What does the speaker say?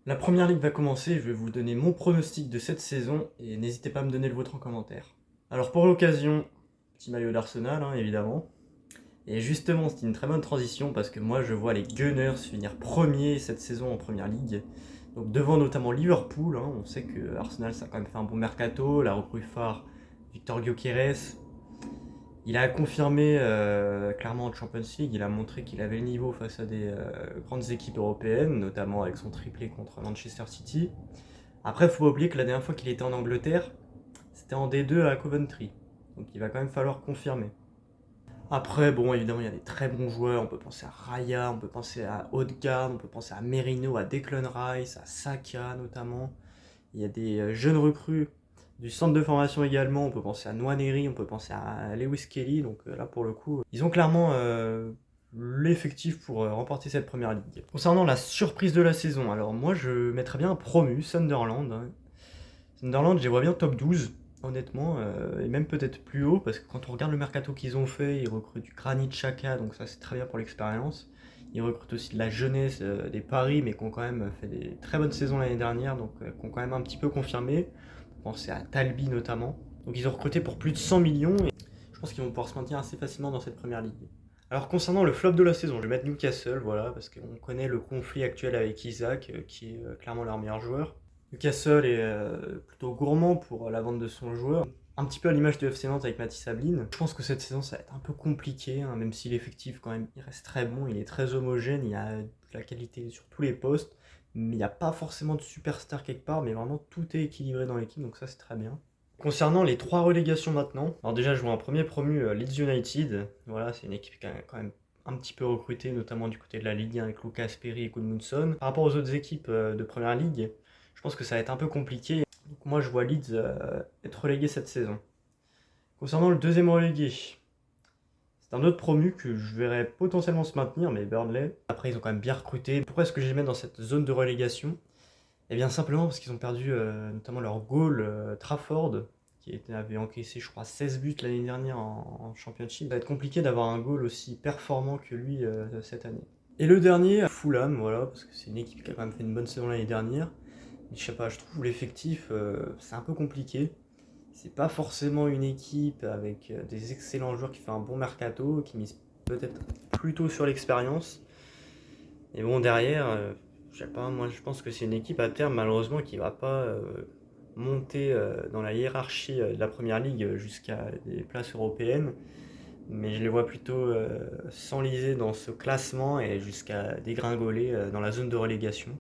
La première ligue va commencer, je vais vous donner mon pronostic de cette saison et n'hésitez pas à me donner le vôtre en commentaire. Alors pour l'occasion, petit maillot d'Arsenal évidemment. Et justement c'est une très bonne transition parce que moi je vois les Gunners finir premier cette saison en première ligue. Donc devant notamment Liverpool, on sait que Arsenal ça a quand même fait un bon mercato, la recrue phare Victor Gyökeres, il a confirmé clairement en Champions League, il a montré qu'il avait le niveau face à des grandes équipes européennes, notamment avec son triplé contre Manchester City. Après, il faut pas oublier que la dernière fois qu'il était en Angleterre, c'était en D2 à Coventry. Donc il va quand même falloir confirmer. Après, bon, évidemment, il y a des très bons joueurs. On peut penser à Raya, on peut penser à Odegaard, on peut penser à Merino, à Declan Rice, à Saka notamment. Il y a des jeunes recrues du centre de formation également. On peut penser à Nwaneri, on peut penser à Lewis Kelly. Donc là, pour le coup, ils ont clairement l'effectif pour remporter cette première ligue. Concernant la surprise de la saison, alors moi, je mettrais bien un promu, Sunderland. Sunderland, je les vois bien top 12, honnêtement, et même peut-être plus haut, parce que quand on regarde le mercato qu'ils ont fait, ils recrutent du Granit Xhaka, donc ça c'est très bien pour l'expérience. Ils recrutent aussi de la jeunesse, des paris, mais qui ont quand même fait des très bonnes saisons l'année dernière, donc qui ont quand même un petit peu confirmé. Pensez à Talbi notamment. Donc ils ont recruté pour plus de 100 millions, et je pense qu'ils vont pouvoir se maintenir assez facilement dans cette première ligue. Alors concernant le flop de la saison, je vais mettre Newcastle, voilà, parce qu'on connaît le conflit actuel avec Isaac, qui est clairement leur meilleur joueur. Newcastle est plutôt gourmand pour la vente de son joueur. Un petit peu à l'image du FC Nantes avec Mathis Ablin. Je pense que cette saison ça va être un peu compliqué, même si l'effectif quand même il reste très bon, il est très homogène, il y a de la qualité sur tous les postes, mais il n'y a pas forcément de superstar quelque part, mais vraiment tout est équilibré dans l'équipe, donc ça c'est très bien. Concernant les trois relégations maintenant, alors déjà je vois un premier promu Leeds United, voilà c'est une équipe qui a quand même un petit peu recrutée, notamment du côté de la Ligue 1 avec Lucas Perry et Gudmundsson. Par rapport aux autres équipes de Première Ligue, je pense que ça va être un peu compliqué. Donc moi je vois Leeds être relégué cette saison. Concernant le deuxième relégué, c'est un autre promu que je verrais potentiellement se maintenir, mais Burnley. Après ils ont quand même bien recruté. Pourquoi est-ce que je les mets dans cette zone de relégation? Eh bien simplement parce qu'ils ont perdu notamment leur goal Trafford, avait encaissé je crois 16 buts l'année dernière en Championship. Ça va être compliqué d'avoir un goal aussi performant que lui cette année. Et le dernier, Fulham, voilà, parce que c'est une équipe qui a quand même fait une bonne saison l'année dernière. Je sais pas, je trouve l'effectif, c'est un peu compliqué. C'est pas forcément une équipe avec des excellents joueurs qui fait un bon mercato, qui mise peut-être plutôt sur l'expérience. Et bon, derrière, je sais pas, moi je pense que c'est une équipe à terme, malheureusement, qui va pas monter dans la hiérarchie de la première ligue jusqu'à des places européennes. Mais je les vois plutôt s'enliser dans ce classement et jusqu'à dégringoler dans la zone de relégation.